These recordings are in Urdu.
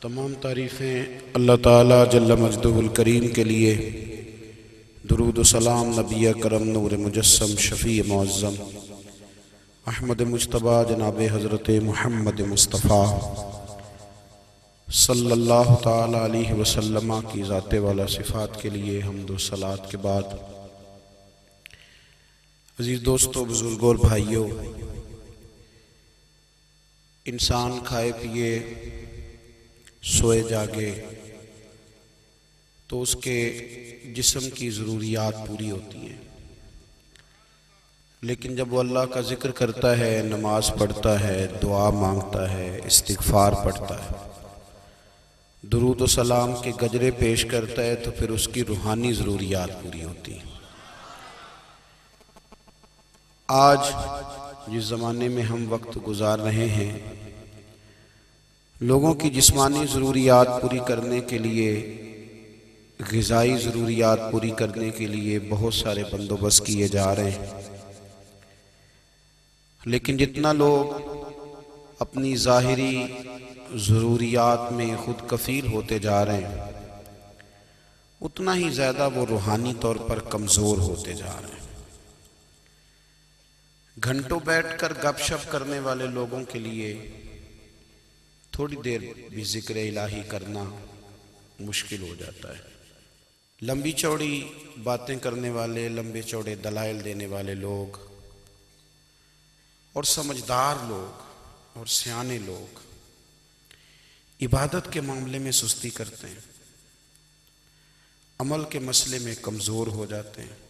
تمام تعریفیں اللہ تعالیٰ جل مجدہ الکریم کے لیے، درود و سلام نبی کرم نور مجسم شفیع معظم احمد مجتبیٰ جناب حضرت محمد مصطفیٰ صلی اللہ تعالیٰ علیہ وسلم کی ذات والا صفات کے لیے حمد و صلوات کے بعد، عزیز دوستو، بزرگوں اور بھائیوں، انسان کھائے پیے سوئے جاگے تو اس کے جسم کی ضروریات پوری ہوتی ہیں، لیکن جب وہ اللہ کا ذکر کرتا ہے، نماز پڑھتا ہے، دعا مانگتا ہے، استغفار پڑھتا ہے، درود و سلام کے گجرے پیش کرتا ہے، تو پھر اس کی روحانی ضروریات پوری ہوتی ہیں۔ آج جس زمانے میں ہم وقت گزار رہے ہیں، لوگوں کی جسمانی ضروریات پوری کرنے کے لیے، غذائی ضروریات پوری کرنے کے لیے بہت سارے بندوبست کیے جا رہے ہیں، لیکن جتنا لوگ اپنی ظاہری ضروریات میں خود کفیل ہوتے جا رہے ہیں، اتنا ہی زیادہ وہ روحانی طور پر کمزور ہوتے جا رہے ہیں۔ گھنٹوں بیٹھ کر گپ شپ کرنے والے لوگوں کے لیے تھوڑی دیر بھی ذکر الہی کرنا مشکل ہو جاتا ہے۔ لمبی چوڑی باتیں کرنے والے، لمبے چوڑے دلائل دینے والے لوگ اور سمجھدار لوگ اور سیانے لوگ عبادت کے معاملے میں سستی کرتے ہیں، عمل کے مسئلے میں کمزور ہو جاتے ہیں۔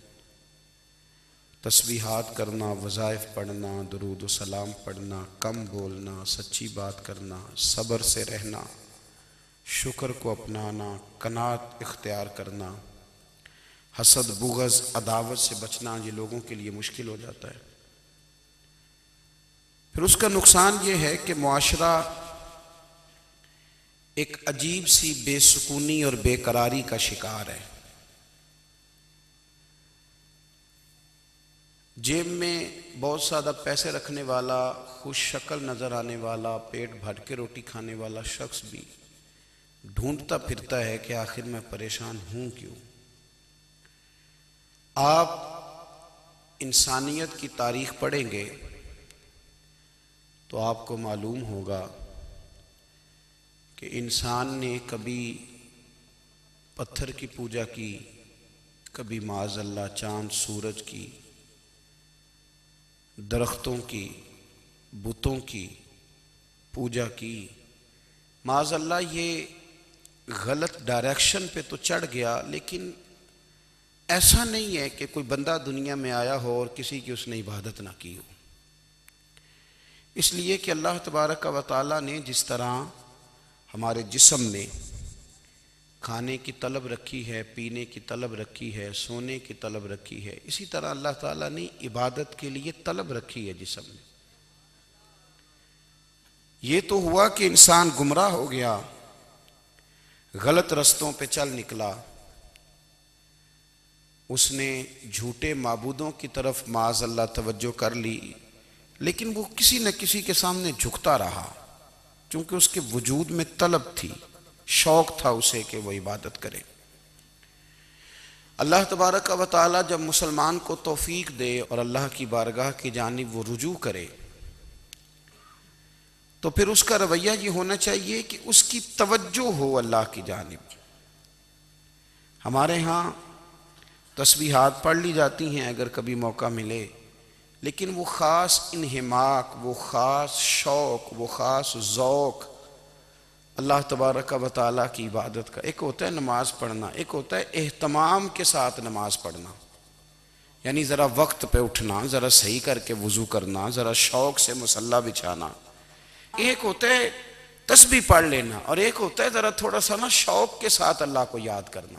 تسبیحات کرنا، وظائف پڑھنا، درود و سلام پڑھنا، کم بولنا، سچی بات کرنا، صبر سے رہنا، شکر کو اپنانا، قناعت اختیار کرنا، حسد، بغض، عداوت سے بچنا، یہ لوگوں کے لیے مشکل ہو جاتا ہے۔ پھر اس کا نقصان یہ ہے کہ معاشرہ ایک عجیب سی بے سکونی اور بے قراری کا شکار ہے۔ جیب میں بہت زیادہ پیسے رکھنے والا، خوش شکل نظر آنے والا، پیٹ بھر کے روٹی کھانے والا شخص بھی ڈھونڈتا پھرتا ہے کہ آخر میں پریشان ہوں کیوں۔ آپ انسانیت کی تاریخ پڑھیں گے تو آپ کو معلوم ہوگا کہ انسان نے کبھی پتھر کی پوجا کی، کبھی معاذ اللہ چاند سورج کی، درختوں کی، بتوں کی پوجا کی۔ معاذ اللہ یہ غلط ڈائریکشن پہ تو چڑھ گیا، لیکن ایسا نہیں ہے کہ کوئی بندہ دنیا میں آیا ہو اور کسی کی اس نے عبادت نہ کی ہو۔ اس لیے کہ اللہ تبارک و تعالیٰ نے جس طرح ہمارے جسم میں کھانے کی طلب رکھی ہے، پینے کی طلب رکھی ہے، سونے کی طلب رکھی ہے، اسی طرح اللہ تعالیٰ نے عبادت کے لیے طلب رکھی ہے جسم میں۔ یہ تو ہوا کہ انسان گمراہ ہو گیا، غلط رستوں پہ چل نکلا، اس نے جھوٹے معبودوں کی طرف معاذ اللہ توجہ کر لی، لیکن وہ کسی نہ کسی کے سامنے جھکتا رہا، چونکہ اس کے وجود میں طلب تھی، شوق تھا اسے کہ وہ عبادت کرے۔ اللہ تبارک و تعالی جب مسلمان کو توفیق دے اور اللہ کی بارگاہ کی جانب وہ رجوع کرے، تو پھر اس کا رویہ یہ ہونا چاہیے کہ اس کی توجہ ہو اللہ کی جانب۔ ہمارے ہاں تسبیحات پڑھ لی جاتی ہیں اگر کبھی موقع ملے، لیکن وہ خاص انہماک، وہ خاص شوق، وہ خاص ذوق اللہ تبارک و تعالیٰ کی عبادت کا، ایک ہوتا ہے نماز پڑھنا، ایک ہوتا ہے اہتمام کے ساتھ نماز پڑھنا، یعنی ذرا وقت پہ اٹھنا، ذرا صحیح کر کے وضو کرنا، ذرا شوق سے مصلی بچھانا۔ ایک ہوتا ہے تسبیح پڑھ لینا، اور ایک ہوتا ہے ذرا تھوڑا سا نا شوق کے ساتھ اللہ کو یاد کرنا۔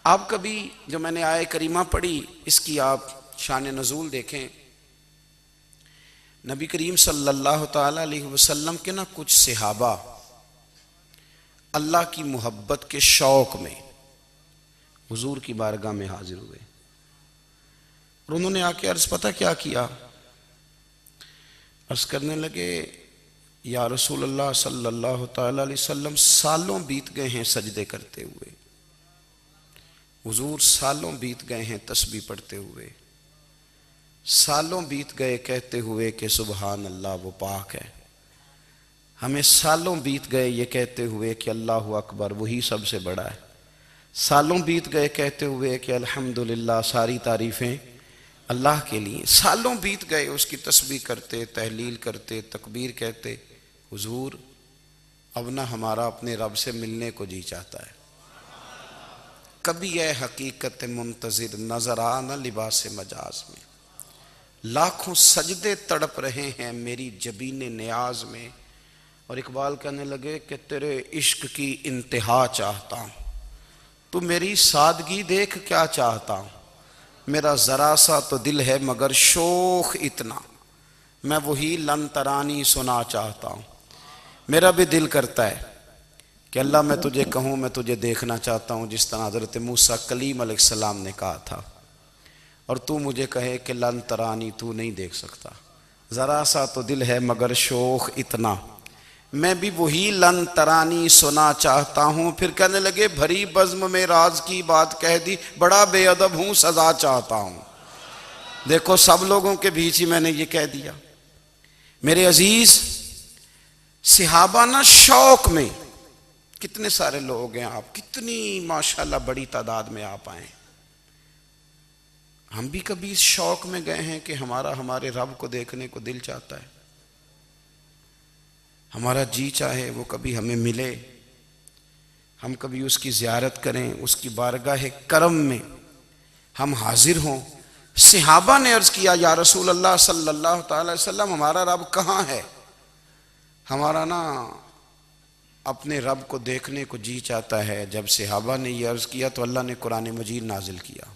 آپ کبھی جو میں نے آیہ کریمہ پڑھی، اس کی آپ شان نزول دیکھیں، نبی کریم صلی اللہ تعالیٰ علیہ وسلم کے نا کچھ صحابہ اللہ کی محبت کے شوق میں حضور کی بارگاہ میں حاضر ہوئے، اور انہوں نے آ کے عرض پتہ کیا کیا؟ عرض کرنے لگے، یا رسول اللہ صلی اللہ تعالی علیہ وسلم سالوں بیت گئے ہیں سجدے کرتے ہوئے، حضور سالوں بیت گئے ہیں تسبیح پڑھتے ہوئے، سالوں بیت گئے کہتے ہوئے کہ سبحان اللہ وہ پاک ہے، ہمیں سالوں بیت گئے یہ کہتے ہوئے کہ اللہ اکبر وہی سب سے بڑا ہے، سالوں بیت گئے کہتے ہوئے کہ الحمدللہ ساری تعریفیں اللہ کے لیے، سالوں بیت گئے اس کی تسبیح کرتے، تحلیل کرتے، تکبیر کہتے۔ حضور اب نہ ہمارا اپنے رب سے ملنے کو جی چاہتا ہے، کبھی اے حقیقت منتظر نظر آ نہ لباس مجاز میں، لاکھوں سجدے تڑپ رہے ہیں میری جبین نیاز میں۔ اور اقبال کہنے لگے کہ تیرے عشق کی انتہا چاہتا ہوں، تو میری سادگی دیکھ کیا چاہتا ہوں، میرا ذرا سا تو دل ہے مگر شوق اتنا، میں وہی لن ترانی سنا چاہتا ہوں۔ میرا بھی دل کرتا ہے کہ اللہ میں تجھے کہوں میں تجھے دیکھنا چاہتا ہوں، جس طرح حضرت موسیٰ کلیم علیہ السلام نے کہا تھا، اور تو مجھے کہے کہ لن ترانی تو نہیں دیکھ سکتا، ذرا سا تو دل ہے مگر شوق اتنا، میں بھی وہی لن ترانی سنا چاہتا ہوں۔ پھر کہنے لگے بھری بزم میں راز کی بات کہہ دی، بڑا بے ادب ہوں سزا چاہتا ہوں۔ دیکھو سب لوگوں کے بیچ ہی میں نے یہ کہہ دیا۔ میرے عزیز صحابہ نا شوق میں، کتنے سارے لوگ ہیں آپ، کتنی ماشاءاللہ بڑی تعداد میں آپ آئیں، ہم بھی کبھی اس شوق میں گئے ہیں کہ ہمارے رب کو دیکھنے کو دل چاہتا ہے، ہمارا جی چاہے وہ کبھی ہمیں ملے، ہم کبھی اس کی زیارت کریں، اس کی بارگاہ کرم میں ہم حاضر ہوں۔ صحابہ نے عرض کیا یا رسول اللہ صلی اللہ تعالی وسلم ہمارا رب کہاں ہے؟ ہمارا نا اپنے رب کو دیکھنے کو جی چاہتا ہے۔ جب صحابہ نے یہ عرض کیا تو اللہ نے قرآن مجید نازل کیا،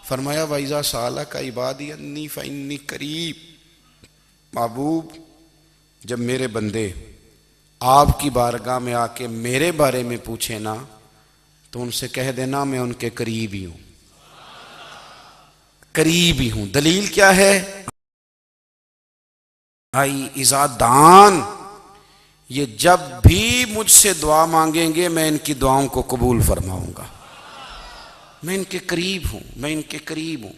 فرمایا وَإِذَا سَأَلَكَ عِبَادِي أَنِّي فَإِنِّي قَرِيبٌ، محبوب جب میرے بندے آپ کی بارگاہ میں آ کے میرے بارے میں پوچھیں نا تو ان سے کہہ دینا میں ان کے قریب ہی ہوں، قریب ہی ہوں۔ دلیل کیا ہے؟ بھائی اذا دان، یہ جب بھی مجھ سے دعا مانگیں گے میں ان کی دعاؤں کو قبول فرماؤں گا، میں ان کے قریب ہوں، میں ان کے قریب ہوں،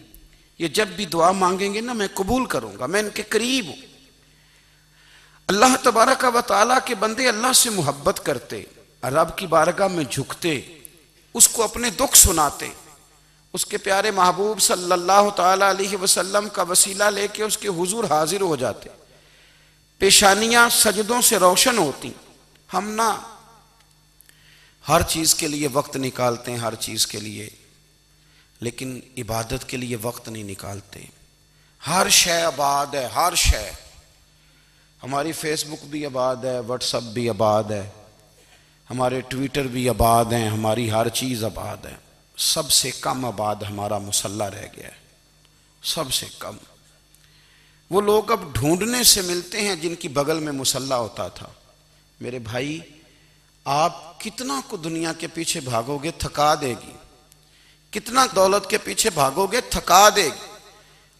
یہ جب بھی دعا مانگیں گے نا میں قبول کروں گا، میں ان کے قریب ہوں۔ اللہ تبارک و تعالیٰ کے بندے اللہ سے محبت کرتے، رب کی بارگاہ میں جھکتے، اس کو اپنے دکھ سناتے، اس کے پیارے محبوب صلی اللہ تعالیٰ علیہ وسلم کا وسیلہ لے کے اس کے حضور حاضر ہو جاتے، پیشانیاں سجدوں سے روشن ہوتی۔ ہم نا ہر چیز کے لیے وقت نکالتے ہیں، ہر چیز کے لیے، لیکن عبادت کے لیے وقت نہیں نکالتے۔ ہر شے آباد ہے، ہر شے، ہماری فیس بک بھی آباد ہے، واٹس ایپ بھی آباد ہے، ہمارے ٹویٹر بھی آباد ہیں، ہماری ہر چیز آباد ہے، سب سے کم آباد ہمارا مصلی رہ گیا ہے، سب سے کم۔ وہ لوگ اب ڈھونڈنے سے ملتے ہیں جن کی بغل میں مصلی ہوتا تھا۔ میرے بھائی آپ کتنا کو دنیا کے پیچھے بھاگو گے تھکا دے گی، کتنا دولت کے پیچھے بھاگو گے تھکا دے گی۔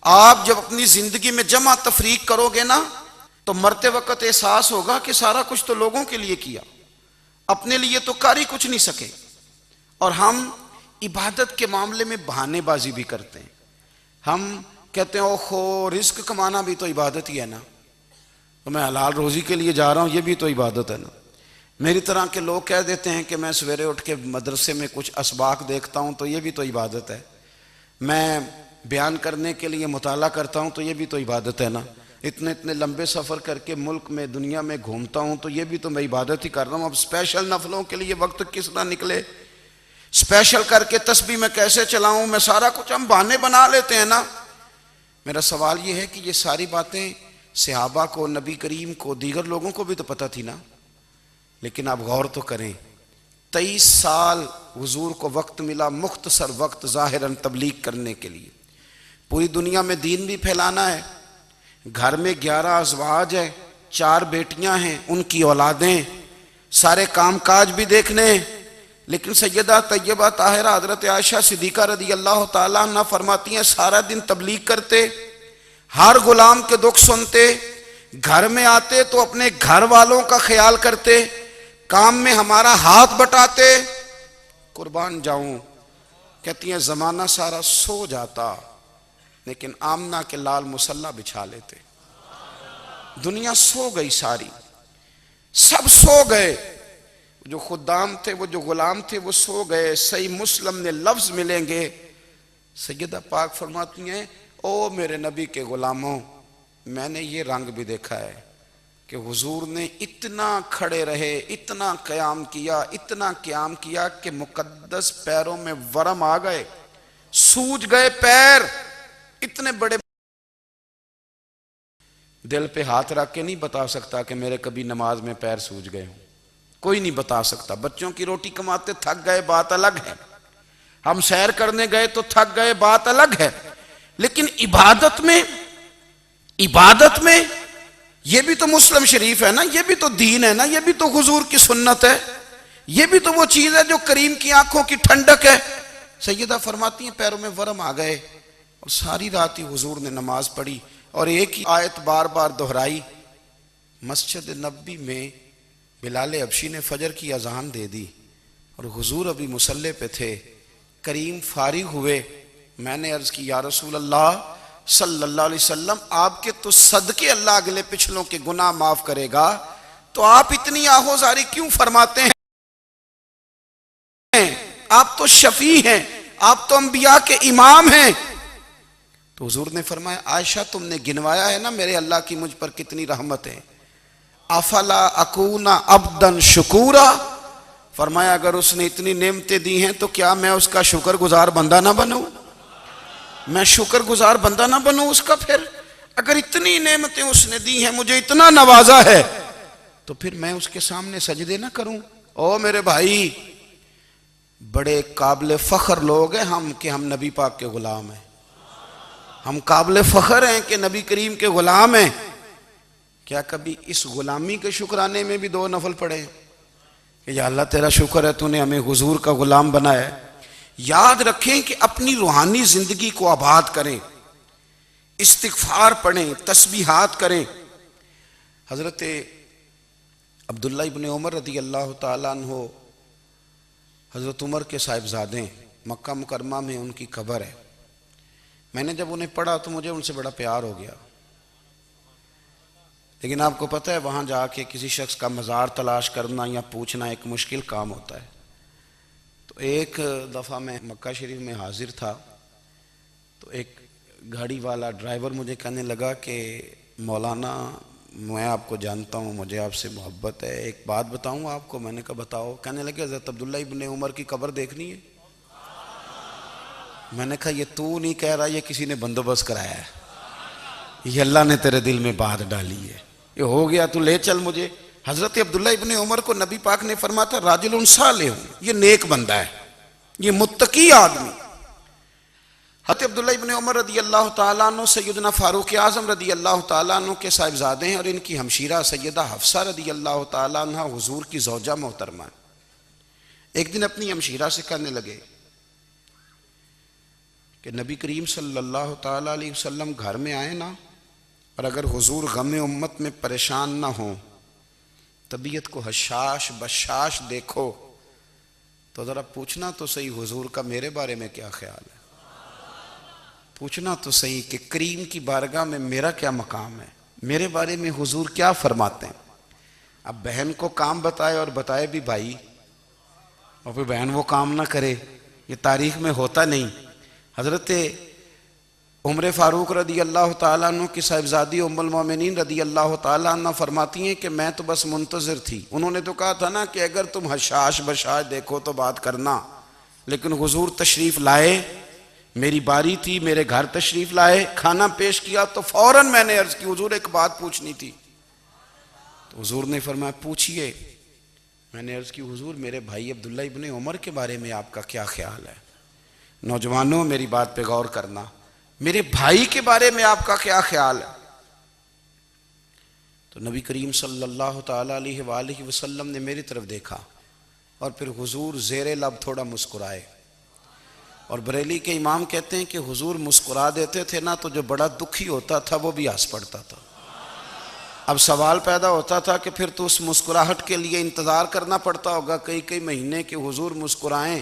آپ جب اپنی زندگی میں جمع تفریق کرو گے نا تو مرتے وقت احساس ہوگا کہ سارا کچھ تو لوگوں کے لیے کیا، اپنے لیے تو کر ہی کچھ نہیں سکے۔ اور ہم عبادت کے معاملے میں بہانے بازی بھی کرتے ہیں، ہم کہتے ہیں اوہو رزق کمانا بھی تو عبادت ہی ہے نا، تو میں حلال روزی کے لیے جا رہا ہوں یہ بھی تو عبادت ہے نا۔ میری طرح کے لوگ کہہ دیتے ہیں کہ میں سویرے اٹھ کے مدرسے میں کچھ اسباق دیکھتا ہوں تو یہ بھی تو عبادت ہے، میں بیان کرنے کے لیے مطالعہ کرتا ہوں تو یہ بھی تو عبادت ہے نا، اتنے لمبے سفر کر کے ملک میں دنیا میں گھومتا ہوں تو یہ بھی تو میں عبادت ہی کر رہا ہوں۔ اب اسپیشل نفلوں کے لیے وقت کس طرح نکلے، اسپیشل کر کے تسبیح میں کیسے چلاؤں، میں سارا کچھ ہم بہانے بنا لیتے ہیں نا۔ میرا سوال یہ ہے کہ یہ ساری باتیں صحابہ کو، نبی کریم کو، دیگر لوگوں کو بھی تو پتہ تھی نا، لیکن آپ غور تو کریں 23 سال حضور کو وقت ملا، مختصر وقت ظاہراً تبلیغ کرنے کے لیے، پوری دنیا میں دین بھی پھیلانا ہے، گھر میں 11 ازواج ہے، 4 بیٹیاں ہیں، ان کی اولادیں، سارے کام کاج بھی دیکھنے ہیں، لیکن سیدہ طیبہ طاہرہ حضرت عائشہ صدیقہ رضی اللہ تعالیٰ عنہ فرماتی ہیں سارا دن تبلیغ کرتے، ہر غلام کے دکھ سنتے، گھر میں آتے تو اپنے گھر والوں کا خیال کرتے، کام میں ہمارا ہاتھ بٹاتے۔ قربان جاؤں، کہتی ہیں زمانہ سارا سو جاتا لیکن آمنہ کے لال مصلی بچھا لیتے۔ دنیا سو گئی ساری، سب سو گئے، جو خدام تھے، وہ جو غلام تھے، وہ سو گئے۔ صحیح مسلم میں لفظ ملیں گے، سیدہ پاک فرماتی ہیں او میرے نبی کے غلاموں، میں نے یہ رنگ بھی دیکھا ہے کہ حضور نے اتنا کھڑے رہے، اتنا قیام کیا، اتنا قیام کیا کہ مقدس پیروں میں ورم آ گئے، سوج گئے پیر، اتنے بڑے۔ دل پہ ہاتھ رکھ کے نہیں بتا سکتا کہ میرے کبھی نماز میں پیر سوج گئے ہوں، کوئی نہیں بتا سکتا۔ بچوں کی روٹی کماتے تھک گئے بات الگ ہے، ہم سیر کرنے گئے تو تھک گئے بات الگ ہے، لیکن عبادت میں یہ بھی تو مسلم شریف ہے نا، یہ بھی تو دین ہے نا، یہ بھی تو حضور کی سنت ہے، یہ بھی تو وہ چیز ہے جو کریم کی آنکھوں کی ٹھنڈک ہے۔ سیدہ فرماتی ہیں پیروں میں ورم آ گئے، اور ساری رات ہی حضور نے نماز پڑھی اور ایک ہی آیت بار بار دہرائی۔ مسجد نبوی میں بلال حبشی نے فجر کی اذان دے دی اور حضور ابھی مصلی پہ تھے، کریم فارغ ہوئے۔ میں نے عرض کی یا رسول اللہ صلی اللہ علیہ وسلم، آپ کے تو صدقے اللہ اگلے پچھلوں کے گناہ معاف کرے گا، تو آپ اتنی آہوزاری کیوں فرماتے ہیں؟ آپ تو شفیع ہیں، آپ تو انبیاء کے امام ہیں۔ تو حضور نے فرمایا عائشہ تم نے گنوایا ہے نا میرے اللہ کی مجھ پر کتنی رحمت ہے، افلا اکون عبدا شکورا، فرمایا اگر اس نے اتنی نعمتیں دی ہیں تو کیا میں اس کا شکر گزار بندہ نہ بنوں؟ میں شکر گزار بندہ نہ بنوں اس کا؟ پھر اگر اتنی نعمتیں اس نے دی ہیں، مجھے اتنا نوازا ہے، تو پھر میں اس کے سامنے سجدے نہ کروں؟ او میرے بھائی، بڑے قابل فخر لوگ ہیں ہم کہ ہم نبی پاک کے غلام ہیں، ہم قابل فخر ہیں کہ نبی کریم کے غلام ہیں۔ کیا کبھی اس غلامی کے شکرانے میں بھی دو نفل پڑھے کہ یا اللہ تیرا شکر ہے تو نے ہمیں حضور کا غلام بنایا ہے؟ یاد رکھیں کہ اپنی روحانی زندگی کو آباد کریں، استغفار پڑھیں، تسبیحات کریں۔ حضرت عبداللہ ابن عمر رضی اللہ تعالیٰ عنہ حضرت عمر کے صاحبزادے، مکہ مکرمہ میں ان کی قبر ہے۔ میں نے جب انہیں پڑھا تو مجھے ان سے بڑا پیار ہو گیا، لیکن آپ کو پتہ ہے وہاں جا کے کسی شخص کا مزار تلاش کرنا یا پوچھنا ایک مشکل کام ہوتا ہے۔ تو ایک دفعہ میں مکہ شریف میں حاضر تھا، تو ایک گاڑی والا ڈرائیور مجھے کہنے لگا کہ مولانا میں آپ کو جانتا ہوں، مجھے آپ سے محبت ہے، ایک بات بتاؤں آپ کو؟ میں نے کہا بتاؤ۔ کہنے لگے حضرت عبداللہ ابن عمر کی قبر دیکھنی ہے۔ میں نے کہا یہ تو نہیں کہہ رہا، یہ کسی نے بندوبست کرایا ہے، یہ اللہ نے تیرے دل میں بات ڈالی ہے، یہ ہو گیا تو لے چل مجھے۔ حضرت عبداللہ ابن عمر کو نبی پاک نے فرمایا تھا راجل صالح، یہ نیک بندہ ہے، یہ متقی آدمی۔ حضرت عبداللہ ابن عمر رضی اللہ تعالیٰ عنہ سیدنا فاروق اعظم رضی اللہ تعالیٰ عنہ کے صاحبزادے ہیں، اور ان کی ہمشیرہ سیدہ حفصہ رضی اللہ تعالیٰ عنہ حضور کی زوجہ محترمہ ہیں۔ ایک دن اپنی ہمشیرہ سے کہنے لگے کہ نبی کریم صلی اللہ تعالیٰ علیہ وسلم گھر میں آئے نا، اور اگر حضور غم امت میں پریشان نہ ہوں، طبیعت کو حشاش بشاش دیکھو، تو ذرا پوچھنا تو صحیح حضور کا میرے بارے میں کیا خیال ہے، پوچھنا تو صحیح کہ کریم کی بارگاہ میں میرا کیا مقام ہے، میرے بارے میں حضور کیا فرماتے ہیں۔ اب بہن کو کام بتائے، اور بتائے بھی بھائی، اور پھر بہن وہ کام نہ کرے، یہ تاریخ میں ہوتا نہیں۔ حضرت عمر فاروق رضی اللہ تعالیٰ عنہ کی صاحبزادی ام المومنین رضی اللہ تعالیٰ عنہ فرماتی ہیں کہ میں تو بس منتظر تھی، انہوں نے تو کہا تھا نا کہ اگر تم حشاش بشاش دیکھو تو بات کرنا، لیکن حضور تشریف لائے، میری باری تھی، میرے گھر تشریف لائے، کھانا پیش کیا تو فوراً میں نے عرض کی حضور ایک بات پوچھنی تھی۔ تو حضور نے فرمایا پوچھئے۔ میں نے عرض کی حضور میرے بھائی عبداللہ ابن عمر کے بارے میں آپ کا کیا خیال ہے؟ نوجوانوں میری بات پہ غور کرنا، میرے بھائی کے بارے میں آپ کا کیا خیال ہے؟ تو نبی کریم صلی اللہ تعالیٰ علیہ وآلہ وسلم نے میری طرف دیکھا، اور پھر حضور زیر لب تھوڑا مسکرائے، اور بریلی کے امام کہتے ہیں کہ حضور مسکرا دیتے تھے نا تو جو بڑا دکھی ہوتا تھا وہ بھی ہنس پڑتا تھا۔ اب سوال پیدا ہوتا تھا کہ پھر تو اس مسکراہٹ کے لیے انتظار کرنا پڑتا ہوگا کئی کئی مہینے کہ حضور مسکرائیں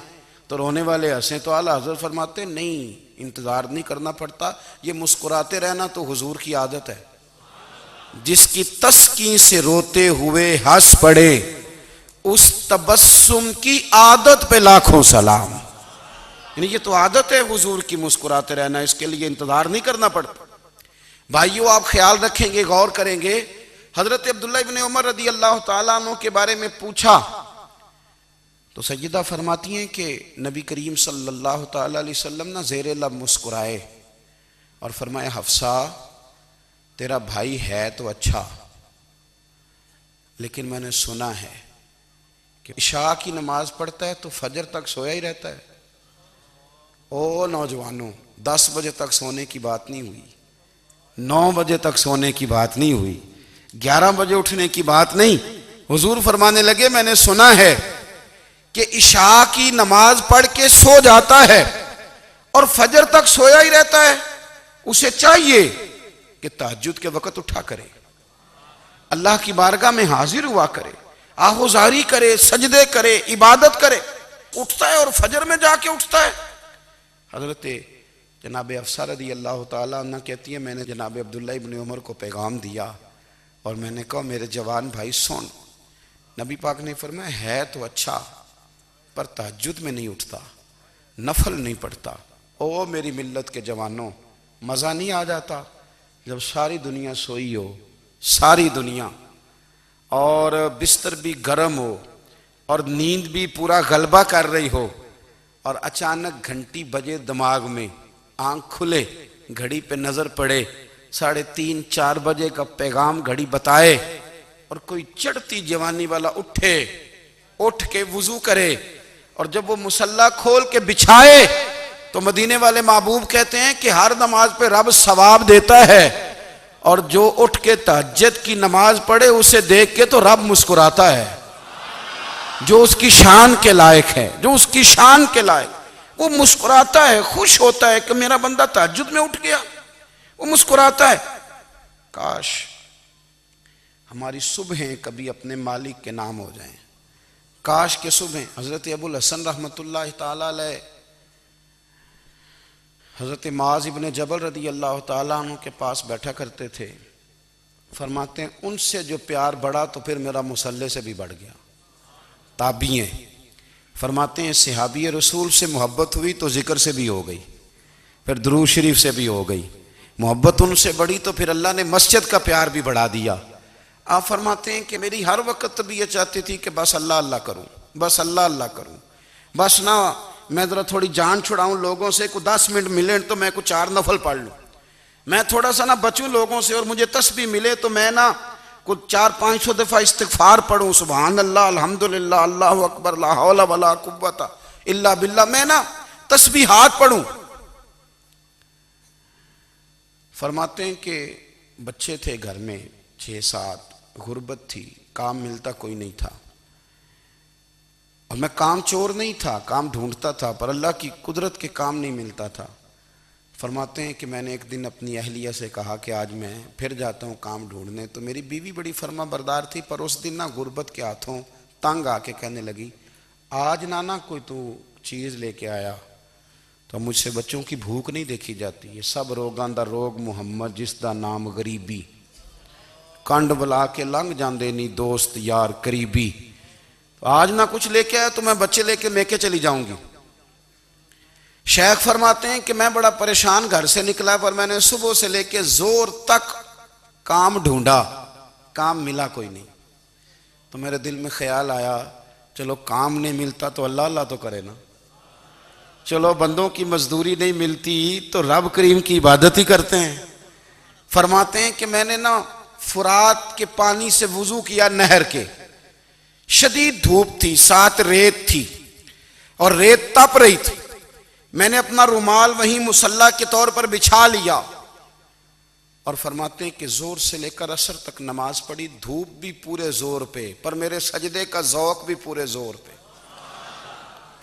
تو رونے والے ہنسیں، تو اعلیٰ حضرت فرماتے ہیں نہیں، انتظار نہیں کرنا پڑتا، یہ مسکراتے رہنا تو حضور کی عادت ہے۔ جس کی تسکین سے روتے ہوئے ہنس پڑے اس تبسم کی عادت پہ لاکھوں سلام۔ یعنی یہ تو عادت ہے حضور کی مسکراتے رہنا، اس کے لیے انتظار نہیں کرنا پڑتا۔ بھائیو آپ خیال رکھیں گے، غور کریں گے، حضرت عبداللہ ابن عمر رضی اللہ تعالیٰ عنہ کے بارے میں پوچھا تو سیدہ فرماتی ہیں کہ نبی کریم صلی اللہ تعالیٰ علیہ وسلم نہ زیر لب مسکرائے اور فرمایا حفصہ تیرا بھائی ہے تو اچھا، لیکن میں نے سنا ہے کہ عشاء کی نماز پڑھتا ہے تو فجر تک سویا ہی رہتا ہے۔ او نوجوانوں، 10 بجے تک سونے کی بات نہیں ہوئی، 9 بجے تک سونے کی بات نہیں ہوئی، 11 بجے اٹھنے کی بات نہیں۔ حضور فرمانے لگے میں نے سنا ہے کہ عشاء کی نماز پڑھ کے سو جاتا ہے اور فجر تک سویا ہی رہتا ہے، اسے چاہیے کہ تہجد کے وقت اٹھا کرے، اللہ کی بارگاہ میں حاضر ہوا کرے، آہوزاری کرے، سجدے کرے، عبادت کرے۔ اٹھتا ہے اور فجر میں جا کے اٹھتا ہے۔ حضرت جناب حفصہ رضی اللہ تعالیٰ عنہ کہتی ہے میں نے جناب عبداللہ ابن عمر کو پیغام دیا اور میں نے کہا میرے جوان بھائی سن، نبی پاک نے فرمایا ہے تو اچھا پر تہجد میں نہیں اٹھتا، نفل نہیں پڑھتا۔ او میری ملت کے جوانوں، مزہ نہیں آ جاتا جب ساری دنیا سوئی ہو، ساری دنیا، اور بستر بھی گرم ہو اور نیند بھی پورا غلبہ کر رہی ہو، اور اچانک گھنٹی بجے دماغ میں، آنکھ کھلے، گھڑی پہ نظر پڑے، 3:30 4 بجے کا پیغام گھڑی بتائے، اور کوئی چڑھتی جوانی والا اٹھ کے وضو کرے، اور جب وہ مصلی کھول کے بچھائے تو مدینے والے محبوب کہتے ہیں کہ ہر نماز پہ رب ثواب دیتا ہے، اور جو اٹھ کے تہجد کی نماز پڑھے اسے دیکھ کے تو رب مسکراتا ہے، جو اس کی شان کے لائق ہے، جو اس کی شان کے لائق، وہ مسکراتا ہے، خوش ہوتا ہے کہ میرا بندہ تہجد میں اٹھ گیا، وہ مسکراتا ہے۔ کاش ہماری صبحیں کبھی اپنے مالک کے نام ہو جائیں، کاش کے صبحیں۔ حضرت ابو الحسن رحمۃ اللہ تعالیٰ علیہ حضرت معاذ ابن جبل رضی اللہ تعالیٰ عنہ کے پاس بیٹھا کرتے تھے، فرماتے ہیں ان سے جو پیار بڑھا تو پھر میرا مصلی سے بھی بڑھ گیا۔ تابعی ہیں، فرماتے ہیں صحابی رسول سے محبت ہوئی تو ذکر سے بھی ہو گئی، پھر درود شریف سے بھی ہو گئی، محبت ان سے بڑھی تو پھر اللہ نے مسجد کا پیار بھی بڑھا دیا۔ آپ فرماتے ہیں کہ میری ہر وقت بھی یہ چاہتی تھی کہ بس اللہ اللہ کروں، بس اللہ اللہ کروں، بس نہ میں ذرا تھوڑی جان چھڑاؤں لوگوں سے، کوئی 10 منٹ ملے تو میں کچھ 4 نفل پڑھ لوں، میں تھوڑا سا نہ بچوں لوگوں سے، اور مجھے تسبیح ملے تو میں نہ کچھ 400-500 دفعہ استغفار پڑھوں، سبحان اللہ، الحمدللہ، اللہ اکبر، لا حول ولا قوت الا باللہ، میں نہ تسبیحات پڑھوں۔ فرماتے ہیں کہ بچے تھے گھر میں 6-7، غربت تھی، کام ملتا کوئی نہیں تھا، اور میں کام چور نہیں تھا، کام ڈھونڈتا تھا، پر اللہ کی قدرت کے کام نہیں ملتا تھا۔ فرماتے ہیں کہ میں نے ایک دن اپنی اہلیہ سے کہا کہ آج میں پھر جاتا ہوں کام ڈھونڈنے، تو میری بیوی بڑی فرما بردار تھی، پر اس دن نہ غربت کے ہاتھوں تنگ آ کے کہنے لگی آج نانا کوئی تو چیز لے کے آیا، تو مجھ سے بچوں کی بھوک نہیں دیکھی جاتی، یہ سب روگاں دا روگ محمد جس دا نام غریبی، کنڈ بلا کے لنگ جاندے نہیں دوست یار قریبی، تو آج نہ کچھ لے کے آیا تو میں بچے لے کے چلی جاؤں گی۔ شیخ فرماتے ہیں کہ میں بڑا پریشان گھر سے نکلا، پر میں نے صبح سے لے کے زور تک کام ڈھونڈا، کام ملا کوئی نہیں، تو میرے دل میں خیال آیا چلو کام نہیں ملتا تو اللہ اللہ تو کرے نا، چلو بندوں کی مزدوری نہیں ملتی تو رب کریم کی عبادت ہی کرتے ہیں۔ فرماتے ہیں کہ میں نے نا فرات کے پانی سے وضو کیا، نہر کے، شدید دھوپ تھی، ساتھ ریت تھی اور ریت تپ رہی تھی، میں نے اپنا رومال وہیں مصلی کے طور پر بچھا لیا، اور فرماتے ہیں کہ زور سے لے کر عصر تک نماز پڑھی، دھوپ بھی پورے زور پہ، پر میرے سجدے کا ذوق بھی پورے زور پہ۔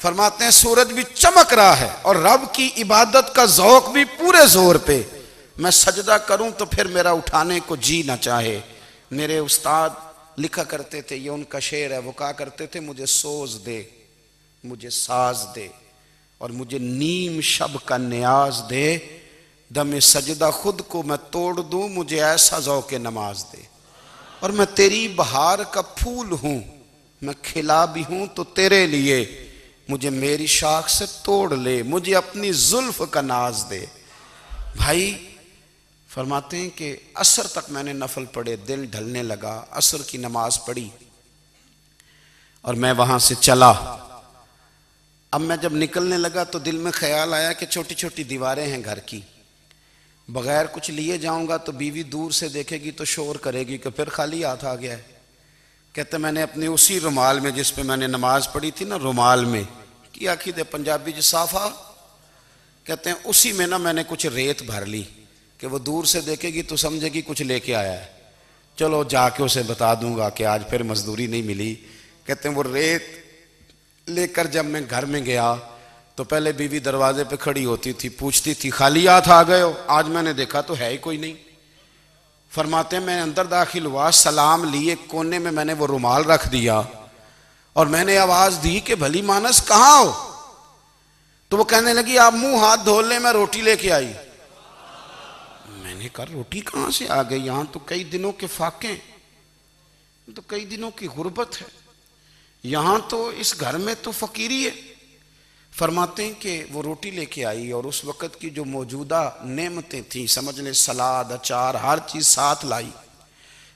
فرماتے ہیں سورج بھی چمک رہا ہے اور رب کی عبادت کا ذوق بھی پورے زور پہ، میں سجدہ کروں تو پھر میرا اٹھانے کو جی نہ چاہے، میرے استاد لکھا کرتے تھے، یہ ان کا شعر ہے، وہ کہا کرتے تھے مجھے سوز دے، مجھے ساز دے، اور مجھے نیم شب کا نیاز دے، دم سجدہ خود کو میں توڑ دوں، مجھے ایسا ذوق نماز دے، اور میں تیری بہار کا پھول ہوں، میں کھلا بھی ہوں تو تیرے لیے، مجھے میری شاخ سے توڑ لے، مجھے اپنی زلف کا ناز دے۔ بھائی فرماتے ہیں کہ عصر تک میں نے نفل پڑھے، دل ڈھلنے لگا، عصر کی نماز پڑھی اور میں وہاں سے چلا۔ اب میں جب نکلنے لگا تو دل میں خیال آیا کہ چھوٹی چھوٹی دیواریں ہیں گھر کی، بغیر کچھ لیے جاؤں گا تو بیوی دور سے دیکھے گی تو شور کرے گی کہ پھر خالی ہاتھ آ گیا ہے۔ کہتے میں نے اپنے اسی رومال میں جس پہ میں نے نماز پڑھی تھی نا، رومال میں کی آخی دے پنجابی صافہ کہتے ہیں، اسی میں نا میں نے کچھ ریت بھر لی کہ وہ دور سے دیکھے گی تو سمجھے گی کچھ لے کے آیا ہے، چلو جا کے اسے بتا دوں گا کہ آج پھر مزدوری نہیں ملی۔ کہتے ہیں وہ ریت لے کر جب میں گھر میں گیا تو پہلے بیوی دروازے پہ کھڑی ہوتی تھی، پوچھتی تھی خالی ہاتھ آ گئے ہو؟ آج میں نے دیکھا تو ہے ہی کوئی نہیں۔ فرماتے ہیں میں اندر داخل ہوا، سلام لیے، کونے میں میں نے وہ رومال رکھ دیا اور میں نے آواز دی کہ بھلی مانس کہاں ہو؟ تو وہ کہنے لگی آپ منہ ہاتھ دھو لیں، میں روٹی لے کے آئی۔ میں نے کہا روٹی کہاں سے آ گئی؟ یہاں تو کئی دنوں کے فاقے، تو کئی دنوں کی غربت ہے، یہاں تو اس گھر میں تو فقیری ہے۔ فرماتے ہیں کہ وہ روٹی لے کے آئی اور اس وقت کی جو موجودہ نعمتیں تھیں، سمجھ لیں سلاد، اچار، ہر چیز ساتھ لائی۔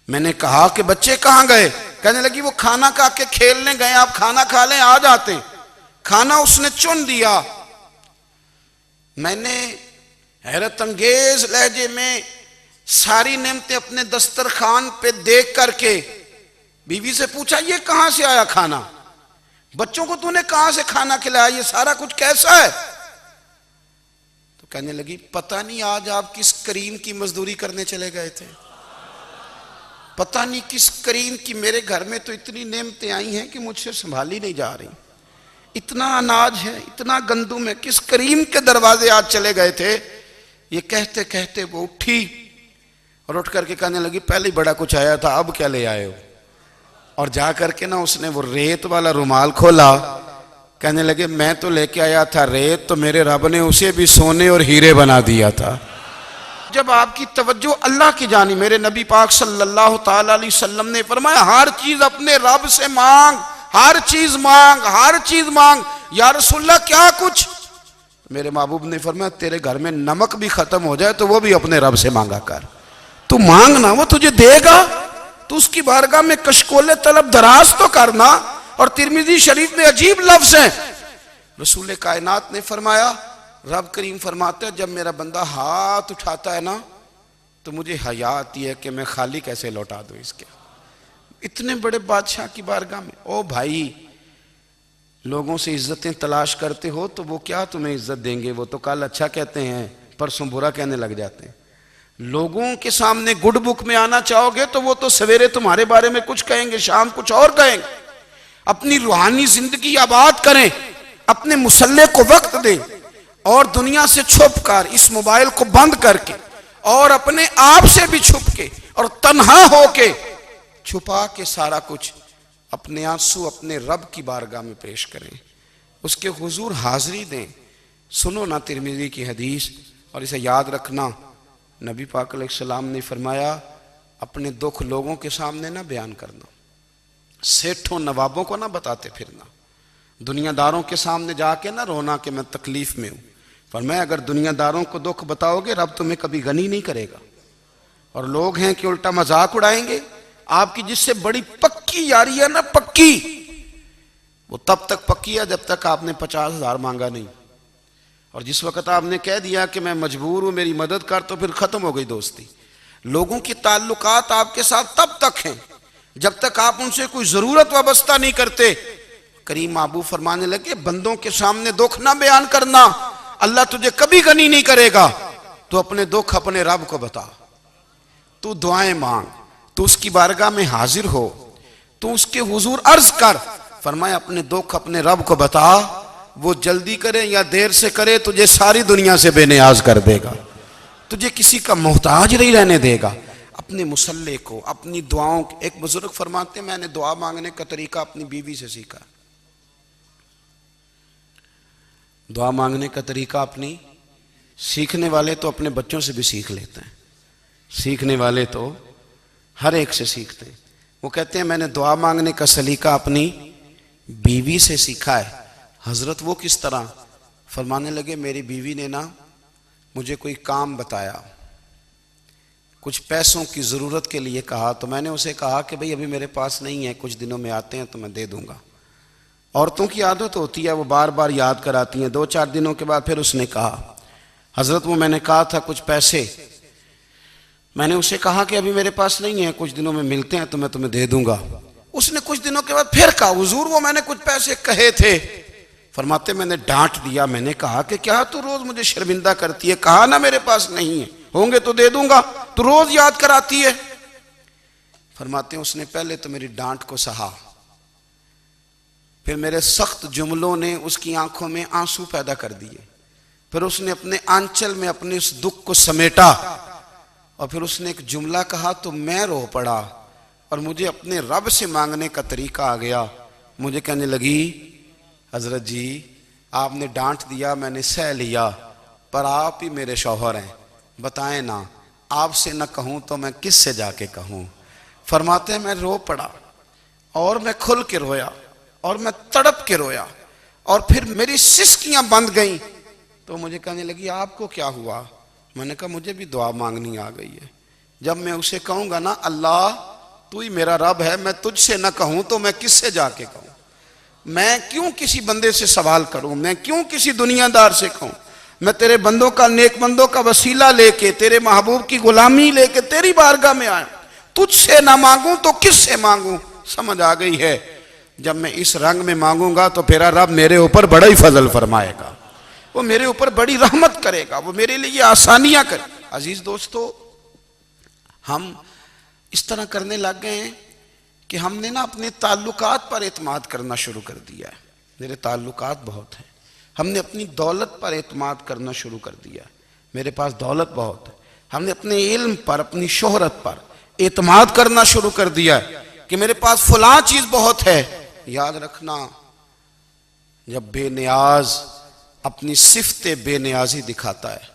میں نے کہا کہ بچے کہاں گئے؟ کہنے لگی وہ کھانا کھا کے کھیلنے گئے، آپ کھانا کھا لیں آ جاتے۔ کھانا اس نے چن دیا۔ میں نے حیرت انگیز لہجے میں ساری نعمتیں اپنے دسترخوان پہ دیکھ کر کے بیوی سے پوچھا یہ کہاں سے آیا کھانا؟ بچوں کو تو نے کہاں سے کھانا کھلایا؟ یہ سارا کچھ کیسا ہے؟ تو کہنے لگی پتہ نہیں آج آپ کس کریم کی مزدوری کرنے چلے گئے تھے، پتہ نہیں کس کریم کی، میرے گھر میں تو اتنی نعمتیں آئی ہیں کہ مجھ سے سنبھالی نہیں جا رہی، اتنا اناج ہے، اتنا گندم ہے، کس کریم کے دروازے آج چلے گئے تھے؟ یہ کہتے کہتے وہ اٹھی اور اٹھ کر کے کہنے لگی پہلے بڑا کچھ آیا تھا، اب کیا لے آئے ہو؟ اور جا کر کے نا اس نے وہ ریت والا رومال کھولا، کہنے لگے میں تو لے کے آیا تھا ریت، تو میرے رب نے اسے بھی سونے اور ہیرے بنا دیا تھا۔ جب آپ کی توجہ اللہ کی جانب، میرے نبی پاک صلی اللہ تعالی علیہ وسلم نے فرمایا ہر چیز اپنے رب سے مانگ، ہر چیز مانگ، ہر چیز مانگ۔ یا رسول اللہ کیا کچھ؟ میرے محبوب نے فرمایا تیرے گھر میں نمک بھی ختم ہو جائے تو وہ بھی اپنے رب سے مانگا کر، تو مانگنا وہ تجھے دے گا، تو اس کی بارگاہ میں کشکول طلب دراز تو کرنا۔ اور ترمذی شریف میں عجیب لفظ ہیں، رسول کائنات نے فرمایا، رب کریم فرماتا ہے جب میرا بندہ ہاتھ اٹھاتا ہے نا تو مجھے حیا آتی ہے کہ میں خالی کیسے لوٹا دوں اس کے، اتنے بڑے بادشاہ کی بارگاہ میں۔ او بھائی لوگوں سے عزتیں تلاش کرتے ہو تو وہ کیا تمہیں عزت دیں گے؟ وہ تو کل اچھا کہتے ہیں پرسوں برا کہنے لگ جاتے ہیں۔ لوگوں کے سامنے گڈ بک میں آنا چاہو گے تو وہ تو سویرے تمہارے بارے میں کچھ کہیں گے، شام کچھ اور کہیں گے۔ اپنی روحانی زندگی آباد کریں، اپنے مسلح کو وقت دیں، اور دنیا سے چھپ کر اس موبائل کو بند کر کے اور اپنے آپ سے بھی چھپ کے اور تنہا ہو کے چھپا کے سارا کچھ اپنے آنسو اپنے رب کی بارگاہ میں پیش کریں، اس کے حضور حاضری دیں۔ سنو نا ترمذی کی حدیث، اور اسے یاد رکھنا، نبی پاک علیہ السلام نے فرمایا اپنے دکھ لوگوں کے سامنے نہ بیان کرنا، سیٹھوں نوابوں کو نہ بتاتے پھرنا، دنیا داروں کے سامنے جا کے نہ رونا کہ میں تکلیف میں ہوں۔ فرمایا اگر دنیا داروں کو دکھ بتاؤ گے رب تمہیں کبھی غنی نہیں کرے گا، اور لوگ ہیں کہ الٹا مذاق اڑائیں گے۔ آپ کی جس سے بڑی پکی یاری ہے نا، پکی، وہ تب تک پکی ہے جب تک آپ نے 50,000 مانگا نہیں، اور جس وقت آپ نے کہہ دیا کہ میں مجبور ہوں میری مدد کر تو پھر ختم ہو گئی دوستی۔ لوگوں کی تعلقات آپ کے ساتھ تب تک ہیں جب تک آپ ان سے کوئی ضرورت وابستہ نہیں کرتے۔ کریم محبوب فرمانے لگے بندوں کے سامنے دکھ نہ بیان کرنا، اللہ تجھے کبھی غنی نہیں کرے گا، تو اپنے دکھ اپنے رب کو بتا، تو دعائیں مانگ، تو اس کی بارگاہ میں حاضر ہو، تو اس کے حضور عرض کر۔ فرمایا اپنے دکھ اپنے رب کو بتا، وہ جلدی کرے یا دیر سے کرے تجھے ساری دنیا سے بے نیاز کر دے گا، تجھے کسی کا محتاج نہیں رہنے دے گا۔ اپنے مسلح کو، اپنی دعاؤں کو. ایک بزرگ فرماتے ہیں میں نے دعا مانگنے کا طریقہ اپنی بیوی سے سیکھا. دعا مانگنے کا طریقہ اپنی، سیکھنے والے تو اپنے بچوں سے بھی سیکھ لیتے ہیں، سیکھنے والے تو ہر ایک سے سیکھتے ہیں. وہ کہتے ہیں میں نے دعا مانگنے کا سلیقہ اپنی بیوی سے سیکھا ہے. حضرت وہ کس طرح؟ فرمانے لگے میری بیوی نے نا مجھے کوئی کام بتایا، کچھ پیسوں کی ضرورت کے لیے کہا، تو میں نے اسے کہا کہ بھئی ابھی میرے پاس نہیں ہے، کچھ دنوں میں آتے ہیں تو میں دے دوں گا. عورتوں کی عادت ہوتی ہے وہ بار بار یاد کراتی ہیں. 2-4 دنوں کے بعد پھر اس نے کہا حضرت وہ میں نے کہا تھا کچھ پیسے، میں نے اسے کہا کہ ابھی میرے پاس نہیں ہے، کچھ دنوں میں ملتے ہیں تو میں تمہیں دے دوں گا. اس نے کچھ دنوں کے بعد پھر کہا حضور وہ میں نے کچھ پیسے کہے تھے. فرماتے میں نے ڈانٹ دیا، میں نے کہا کہ کیا تو روز مجھے شرمندہ کرتی ہے، کہا نا میرے پاس نہیں ہے، ہوں گے تو دے دوں گا، تو روز یاد کراتی ہے. فرماتے ہیں اس نے پہلے تو میری ڈانٹ کو سہا، پھر میرے سخت جملوں نے اس کی آنکھوں میں آنسو پیدا کر دیے، پھر اس نے اپنے آنچل میں اپنے اس دکھ کو سمیٹا، اور پھر اس نے ایک جملہ کہا تو میں رو پڑا، اور مجھے اپنے رب سے مانگنے کا طریقہ آ گیا. مجھے کہنے لگی حضرت جی آپ نے ڈانٹ دیا میں نے سہ لیا، پر آپ ہی میرے شوہر ہیں، بتائیں نا آپ سے نہ کہوں تو میں کس سے جا کے کہوں. فرماتے ہیں میں رو پڑا، اور میں کھل کے رویا، اور میں تڑپ کے رویا، اور پھر میری سسکیاں بند گئیں. تو مجھے کہنے لگی آپ کو کیا ہوا؟ میں نے کہا مجھے بھی دعا مانگنی آ گئی ہے. جب میں اسے کہوں گا نا اللہ تو ہی میرا رب ہے، میں تجھ سے نہ کہوں تو میں کس سے جا کے کہوں؟ میں کیوں کسی بندے سے سوال کروں؟ میں کیوں کسی دنیا دار سے کہوں؟ میں تیرے بندوں کا، نیک بندوں کا وسیلہ لے کے، تیرے محبوب کی غلامی لے کے تیری بارگاہ میں آیا، تجھ سے نہ مانگوں تو کس سے مانگوں؟ سمجھ آ گئی ہے. جب میں اس رنگ میں مانگوں گا تو پھر رب میرے اوپر بڑا ہی فضل فرمائے گا، وہ میرے اوپر بڑی رحمت کرے گا، وہ میرے لیے آسانیاں کرے. عزیز دوستو ہم اس طرح کرنے لگ گئے ہیں کہ ہم نے نا اپنے تعلقات پر اعتماد کرنا شروع کر دیا ہے. میرے تعلقات بہت ہیں. ہم نے اپنی دولت پر اعتماد کرنا شروع کر دیا ہے، میرے پاس دولت بہت ہے. ہم نے اپنے علم پر، اپنی شہرت پر اعتماد کرنا شروع کر دیا ہے کہ میرے پاس فلاں چیز بہت ہے. یاد رکھنا جب بے نیاز اپنی صفت بے نیازی دکھاتا ہے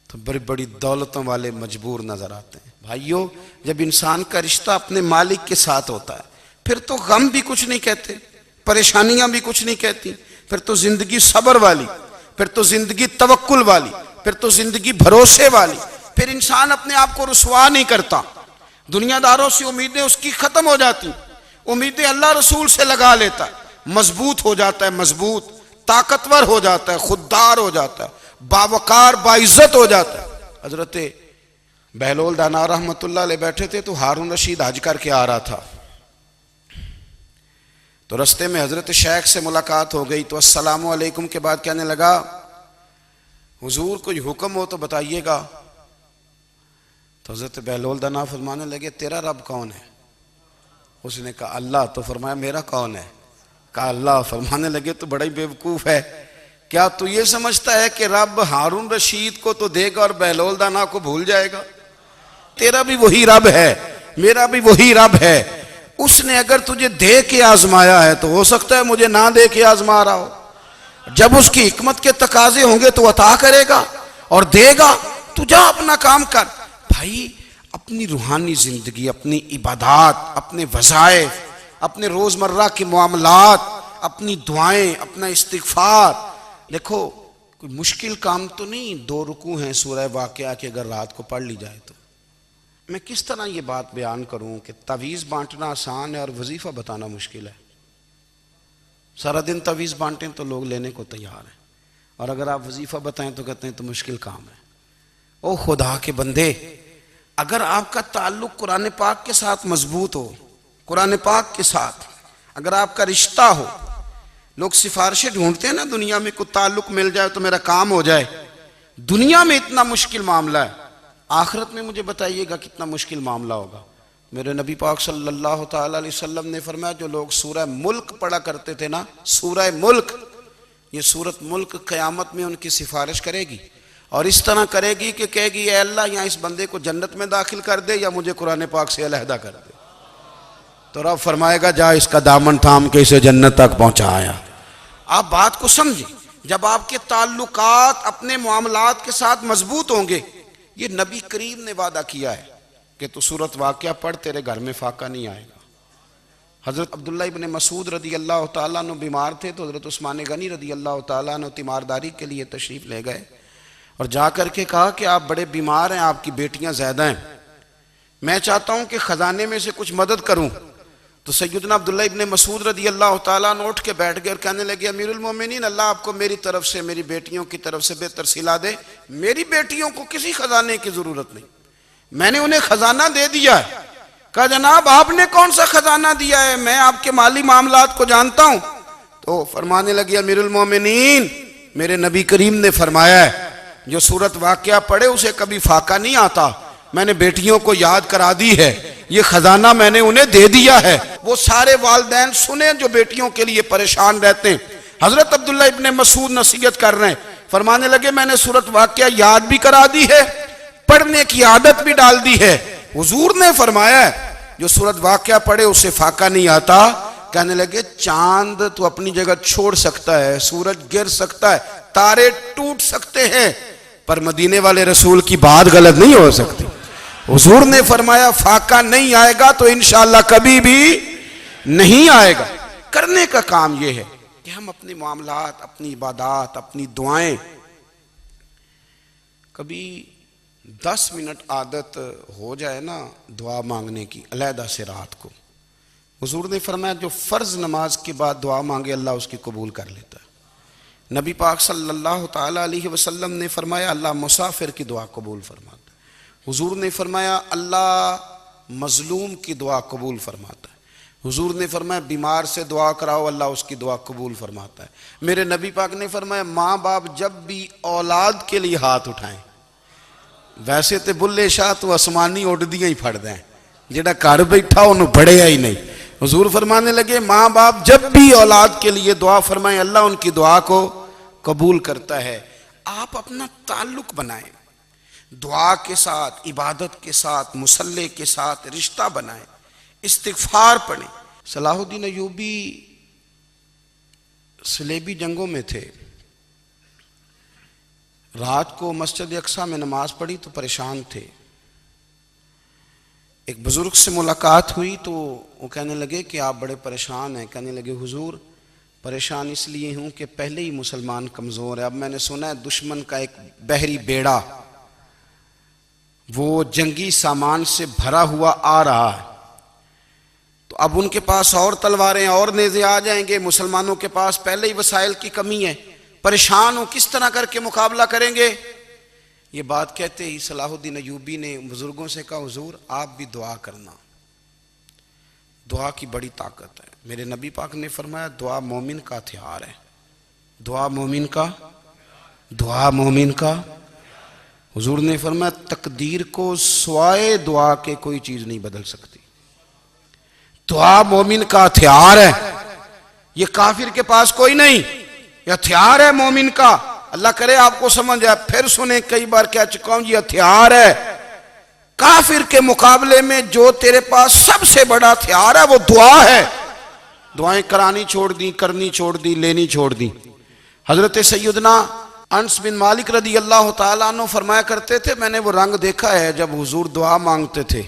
تو بڑی بڑی دولتوں والے مجبور نظر آتے ہیں. بھائیو جب انسان کا رشتہ اپنے مالک کے ساتھ ہوتا ہے پھر تو غم بھی کچھ نہیں کہتے، پریشانیاں بھی کچھ نہیں کہتی، پھر تو زندگی صبر والی، پھر تو زندگی توکل والی، پھر تو زندگی بھروسے والی. پھر انسان اپنے آپ کو رسوا نہیں کرتا، دنیا داروں سے امیدیں اس کی ختم ہو جاتی، امیدیں اللہ رسول سے لگا لیتا ہے، مضبوط ہو جاتا ہے، مضبوط، طاقتور ہو جاتا ہے، خوددار ہو جاتا ہے، باوقار باعزت ہو جاتا ہے. حضرت بہلول دانا رحمت اللہ علیہ بیٹھے تھے تو ہارون رشید حج کر کے آ رہا تھا، تو رستے میں حضرت شیخ سے ملاقات ہو گئی تو السلام علیکم کے بعد کہنے لگا حضور کوئی حکم ہو تو بتائیے گا. تو حضرت بہلول دانا فرمانے لگے تیرا رب کون ہے؟ اس نے کہا اللہ. تو فرمایا میرا کون ہے؟ کہا اللہ. فرمانے لگے تو بڑا ہی بیوقوف ہے، کیا تو یہ سمجھتا ہے کہ رب ہارون رشید کو تو دے گا اور بہلول دانا کو بھول جائے گا؟ تیرا بھی وہی رب ہے، میرا بھی وہی رب ہے. اس نے اگر تجھے دے کے آزمایا ہے تو ہو سکتا ہے مجھے نہ دے کے آزما رہا ہو. جب اس کی حکمت کے تقاضے ہوں گے تو عطا کرے گا اور دے گا. تو جا اپنا کام کر. بھائی اپنی روحانی زندگی، اپنی عبادات، اپنے وظائف، اپنے روزمرہ کے معاملات، اپنی دعائیں، اپنا استغفار. دیکھو کوئی مشکل کام تو نہیں، 2 رکوع ہیں سورہ واقعہ کہ اگر رات کو پڑھ لی جائے تو. میں کس طرح یہ بات بیان کروں کہ تعویذ بانٹنا آسان ہے اور وظیفہ بتانا مشکل ہے. سارا دن تعویذ بانٹیں تو لوگ لینے کو تیار ہیں، اور اگر آپ وظیفہ بتائیں تو کہتے ہیں تو مشکل کام ہے. او خدا کے بندے، اگر آپ کا تعلق قرآن پاک کے ساتھ مضبوط ہو، قرآن پاک کے ساتھ اگر آپ کا رشتہ ہو، لوگ سفارشیں ڈھونڈتے ہیں نا دنیا میں، کوئی تعلق مل جائے تو میرا کام ہو جائے. دنیا میں اتنا مشکل معاملہ ہے، آخرت میں مجھے بتائیے گا کتنا مشکل معاملہ ہوگا. میرے نبی پاک صلی اللہ تعالیٰ علیہ وسلم نے فرمایا جو لوگ سورہ ملک پڑھا کرتے تھے نا، سورہ ملک، یہ سورت ملک قیامت میں ان کی سفارش کرے گی. اور اس طرح کرے گی کہ کہے گی اے اللہ یہاں اس بندے کو جنت میں داخل کر دے یا مجھے قرآن پاک سے علیحدہ کر دے، تو رب فرمائے گا جا اس کا دامن تھام کے اسے جنت تک پہنچایا۔ آپ بات کو سمجھیں، جب آپ کے تعلقات اپنے معاملات کے ساتھ مضبوط ہوں گے، یہ نبی کریم نے وعدہ کیا ہے کہ تو سورۃ واقعہ پڑھ تیرے گھر میں فاقہ نہیں آئے گا۔ حضرت عبداللہ ابن مسعود رضی اللہ تعالیٰ عنہ بیمار تھے تو حضرت عثمان غنی رضی اللہ تعالیٰ عنہ تیمارداری کے لیے تشریف لے گئے اور جا کر کے کہا کہ آپ بڑے بیمار ہیں، آپ کی بیٹیاں زیادہ ہیں، میں چاہتا ہوں کہ خزانے میں سے کچھ مدد کروں۔ تو سیدنا عبداللہ ابن مسعود رضی اللہ تعالیٰ عنہ اٹھ کے بیٹھ گئے اور کہنے لگے امیر المومنین، اللہ آپ کو میری طرف سے میری بیٹیوں کی طرف سے بہتر صلہ دے، میری بیٹیوں کو کسی خزانے کی ضرورت نہیں، میں نے انہیں خزانہ دے دیا ہے۔ کہا جناب آپ نے کون سا خزانہ دیا ہے، میں آپ کے مالی معاملات کو جانتا ہوں۔ تو فرمانے لگے امیر المومنین، میرے نبی کریم نے فرمایا ہے جو سورۃ واقعہ پڑھے اسے کبھی فاقہ نہیں آتا، میں نے بیٹیوں کو یاد کرا دی ہے، یہ خزانہ میں نے انہیں دے دیا ہے۔ وہ سارے والدین سنیں جو بیٹیوں کے لیے پریشان رہتے ہیں۔ حضرت عبداللہ ابن مسعود نصیحت کر رہے ہیں، فرمانے لگے میں نے سورۃ واقعہ یاد بھی کرا دی ہے، پڑھنے کی عادت بھی ڈال دی ہے۔ حضور نے فرمایا ہے جو سورۃ واقعہ پڑھے اسے فاقہ نہیں آتا۔ کہنے لگے چاند تو اپنی جگہ چھوڑ سکتا ہے، سورج گر سکتا ہے، تارے ٹوٹ سکتے ہیں، پر مدینے والے رسول کی بات غلط نہیں ہو سکتی۔ حضور نے فرمایا فاقہ نہیں آئے گا تو انشاءاللہ کبھی بھی نہیں آئے گا۔ کرنے کا کام یہ ہے کہ ہم اپنے معاملات، اپنی عبادات، اپنی دعائیں کبھی 10 منٹ عادت ہو جائے نا دعا مانگنے کی علیحدہ سے رات کو۔ حضور نے فرمایا جو فرض نماز کے بعد دعا مانگے اللہ اس کی قبول کر لیتا ہے۔ نبی پاک صلی اللہ تعالیٰ علیہ وسلم نے فرمایا اللہ مسافر کی دعا قبول فرماتا ہے۔ حضور نے فرمایا اللہ مظلوم کی دعا قبول فرماتا ہے۔ حضور نے فرمایا بیمار سے دعا کراؤ اللہ اس کی دعا قبول فرماتا ہے۔ میرے نبی پاک نے فرمایا ماں باپ جب بھی اولاد کے لیے ہاتھ اٹھائیں، ویسے تے بلے شاہ تو آسمانی اڈدیاں ہی پھڑ دیں، جڑا گھر بیٹھا انہوں بڑھیا ہی نہیں۔ حضور فرمانے لگے ماں باپ جب بھی اولاد کے لیے دعا فرمائیں اللہ ان کی دعا کو قبول کرتا ہے۔ آپ اپنا تعلق بنائیں، دعا کے ساتھ، عبادت کے ساتھ، مصلی کے ساتھ رشتہ بنائیں، استغفار پڑھیں۔ صلاح الدین ایوبی صلیبی جنگوں میں تھے، رات کو مسجد اقصیٰ میں نماز پڑھی تو پریشان تھے۔ ایک بزرگ سے ملاقات ہوئی تو وہ کہنے لگے کہ آپ بڑے پریشان ہیں۔ کہنے لگے حضور پریشان اس لیے ہوں کہ پہلے ہی مسلمان کمزور ہے، اب میں نے سنا ہے دشمن کا ایک بحری بیڑا وہ جنگی سامان سے بھرا ہوا آ رہا ہے، تو اب ان کے پاس اور تلواریں اور نیزے آ جائیں گے، مسلمانوں کے پاس پہلے ہی وسائل کی کمی ہے، پریشان ہوں کس طرح کر کے مقابلہ کریں گے۔ یہ بات کہتے ہی صلاح الدین ایوبی نے بزرگوں سے کہا حضور آپ بھی دعا کرنا، دعا کی بڑی طاقت ہے۔ میرے نبی پاک نے فرمایا دعا مومن کا ہتھیار ہے، دعا مومن کا۔ حضور نے فرمایا تقدیر کو سوائے دعا کے کوئی چیز نہیں بدل سکتی، دعا مومن کا ہتھیار ہے، یہ کافر کے پاس کوئی نہیں، یہ ہتھیار ہے مومن کا۔ اللہ کرے آپ کو سمجھ آئے، پھر سنیں کئی بار کہہ چکا ہوں یہ ہتھیار ہے۔ کافر کے مقابلے میں جو تیرے پاس سب سے بڑا ہتھیار ہے وہ دعا ہے۔ دعائیں کرانی چھوڑ دی، کرنی چھوڑ دی، لینی چھوڑ دی۔ حضرت سیدنا انس بن مالک رضی اللہ تعالیٰ عنہ فرمایا کرتے تھے میں نے وہ رنگ دیکھا ہے جب حضور دعا مانگتے تھے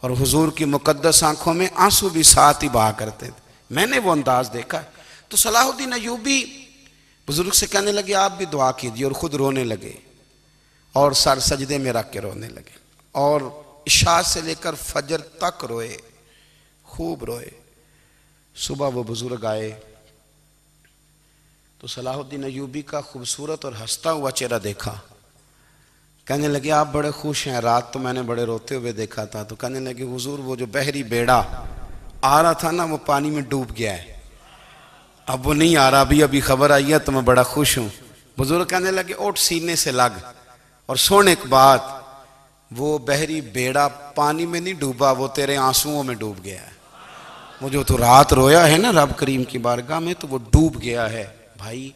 اور حضور کی مقدس آنکھوں میں آنسو بھی ساتھ ہی بہا کرتے تھے، میں نے وہ انداز دیکھا ہے۔ تو صلاح الدین ایوبی بزرگ سے کہنے لگے آپ بھی دعا کیجیے، اور خود رونے لگے اور سر سجدے میں رکھ کے رونے لگے، اور عشاء سے لے کر فجر تک روئے، خوب روئے۔ صبح وہ بزرگ آئے تو صلاح الدین ایوبی کا خوبصورت اور ہنستا ہوا چہرہ دیکھا، کہنے لگے آپ بڑے خوش ہیں، رات تو میں نے بڑے روتے ہوئے دیکھا تھا۔ تو کہنے لگے حضور وہ جو بحری بیڑا آ رہا تھا نا وہ پانی میں ڈوب گیا ہے، اب وہ نہیں آ رہا، ابھی خبر آئی ہے تو میں بڑا خوش ہوں۔ بزرگ کہنے لگے اٹھ سینے سے لگ، اور سن ایک بات، وہ بحری بیڑا پانی میں نہیں ڈوبا، وہ تیرے آنسوؤں میں ڈوب گیا ہے۔ وہ جو تو رات رویا ہے نا رب کریم کی بارگاہ میں تو وہ ڈوب گیا ہے۔ بھائی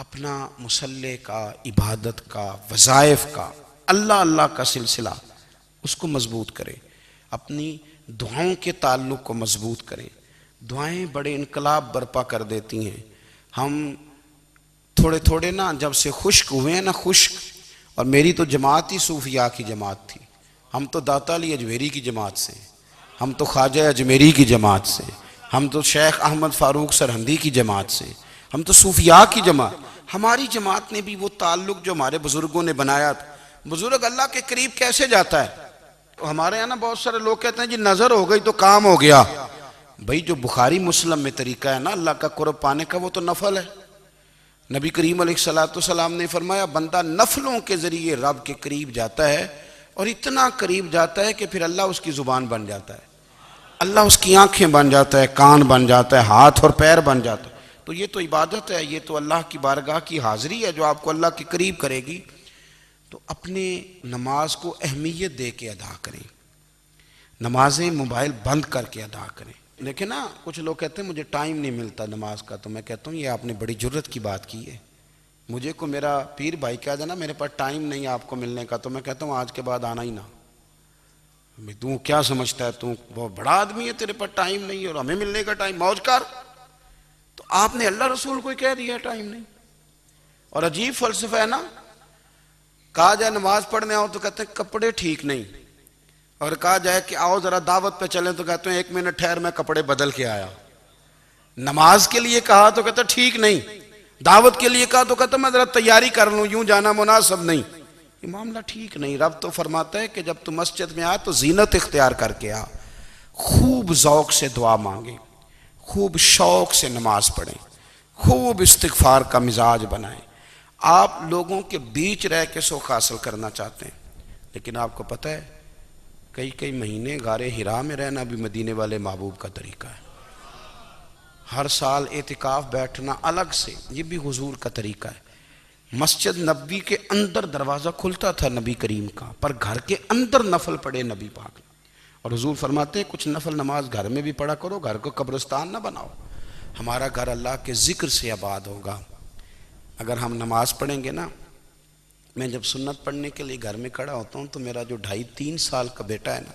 اپنا مصلی کا، عبادت کا، وظائف کا، اللہ اللہ کا سلسلہ اس کو مضبوط کریں، اپنی دعاؤں کے تعلق کو مضبوط کریں۔ دعائیں بڑے انقلاب برپا کر دیتی ہیں۔ ہم تھوڑے تھوڑے نا جب سے خشک ہوئے ہیں نا، خشک، اور میری تو جماعت ہی صوفیاء کی جماعت تھی، ہم تو داتا علی اجمیری کی جماعت سے، ہم تو خواجہ اجمیری کی جماعت سے، ہم تو شیخ احمد فاروق سرہندی کی جماعت سے، ہم تو صوفیاء کی جماعت۔ ہماری جماعت نے بھی وہ تعلق جو ہمارے بزرگوں نے بنایا تھا۔ بزرگ اللہ کے قریب کیسے جاتا ہے؟ ہمارے یہاں نا بہت سارے لوگ کہتے ہیں جی نظر ہو گئی تو کام ہو گیا۔ بھئی جو بخاری مسلم میں طریقہ ہے نا اللہ کا قرب پانے کا، وہ تو نفل ہے۔ نبی کریم علیہ السلام نے فرمایا بندہ نفلوں کے ذریعے رب کے قریب جاتا ہے، اور اتنا قریب جاتا ہے کہ پھر اللہ اس کی زبان بن جاتا ہے، اللہ اس کی آنکھیں بن جاتا ہے، کان بن جاتا ہے، ہاتھ اور پیر بن جاتا ہے۔ تو یہ تو عبادت ہے، یہ تو اللہ کی بارگاہ کی حاضری ہے جو آپ کو اللہ کے قریب کرے گی۔ تو اپنے نماز کو اہمیت دے کے ادا کریں، نمازیں موبائل بند کر کے ادا کریں۔ لیکن نا کچھ لوگ کہتے ہیں مجھے ٹائم نہیں ملتا نماز کا، تو میں کہتا ہوں یہ آپ نے بڑی جرت کی بات کی ہے۔ مجھے کو میرا پیر بھائی کہہ دینا میرے پاس ٹائم نہیں آپ کو ملنے کا، تو میں کہتا ہوں آج کے بعد آنا ہی نہ۔ تو کیا سمجھتا ہے، تو وہ بڑا آدمی ہے، تیرے پاس ٹائم نہیں اور ہمیں ملنے کا ٹائم، موج کر۔ تو آپ نے اللہ رسول کو کہہ دیا ٹائم نہیں۔ اور عجیب فلسفہ ہے نا، کہا جائے نماز پڑھنے آؤ تو کہتے ہیں کپڑے ٹھیک نہیں، اور کہا جائے کہ آؤ ذرا دعوت پہ چلیں تو کہتے ہیں 1 منٹ ٹھہر میں کپڑے بدل کے آیا۔ نماز کے لیے کہا تو کہتے ہیں ٹھیک نہیں، دعوت کے لیے کہا تو کہتے ہیں میں ذرا تیاری کر لوں، یوں جانا مناسب نہیں۔ یہ معاملہ ٹھیک نہیں۔ رب تو فرماتا ہے کہ جب تم مسجد میں آ تو زینت اختیار کر کے آ، خوب ذوق سے دعا مانگیں، خوب شوق سے نماز پڑھیں، خوب استغفار کا مزاج بنائیں۔ آپ لوگوں کے بیچ رہ کے سوکھ حاصل کرنا چاہتے ہیں، لیکن آپ کو پتہ ہے کئی مہینے غار حرا میں رہنا بھی مدینے والے محبوب کا طریقہ ہے۔ ہر سال اعتکاف بیٹھنا الگ سے، یہ بھی حضور کا طریقہ ہے۔ مسجد نبوی کے اندر دروازہ کھلتا تھا نبی کریم کا، پر گھر کے اندر نفل پڑے نبی پاک نے۔ اور حضور فرماتے ہیں کچھ نفل نماز گھر میں بھی پڑھا کرو، گھر کو قبرستان نہ بناؤ۔ ہمارا گھر اللہ کے ذکر سے آباد ہوگا اگر ہم نماز پڑھیں گے نا۔ میں جب سنت پڑھنے کے لیے گھر میں کھڑا ہوتا ہوں تو میرا جو 2.5-3 سال کا بیٹا ہے نا،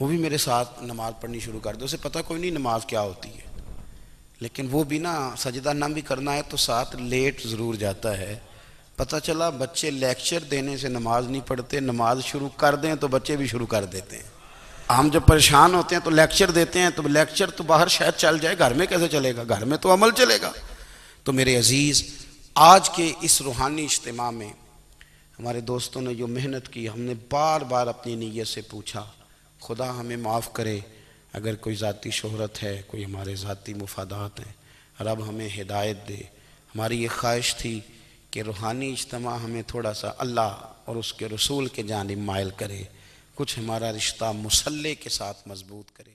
وہ بھی میرے ساتھ نماز پڑھنی شروع کر دے۔ اسے پتہ کوئی نہیں نماز کیا ہوتی ہے، لیکن وہ بھی نا سجدہ نہ بھی کرنا ہے تو ساتھ لیٹ ضرور جاتا ہے۔ پتہ چلا بچے لیکچر دینے سے نماز نہیں پڑھتے، نماز شروع کر دیں تو بچے بھی شروع کر دیتے ہیں۔ ہم جب پریشان ہوتے ہیں تو لیکچر دیتے ہیں، تو لیکچر تو باہر شاید چل جائے، گھر میں کیسے چلے گا؟ گھر میں تو عمل چلے گا۔ تو میرے عزیز، آج کے اس روحانی اجتماع میں ہمارے دوستوں نے جو محنت کی، ہم نے بار بار اپنی نیت سے پوچھا خدا ہمیں معاف کرے اگر کوئی ذاتی شہرت ہے، کوئی ہمارے ذاتی مفادات ہیں، رب ہمیں ہدایت دے۔ ہماری یہ خواہش تھی کہ روحانی اجتماع ہمیں تھوڑا سا اللہ اور اس کے رسول کے جانب مائل کرے، کچھ ہمارا رشتہ مصلی کے ساتھ مضبوط کرے۔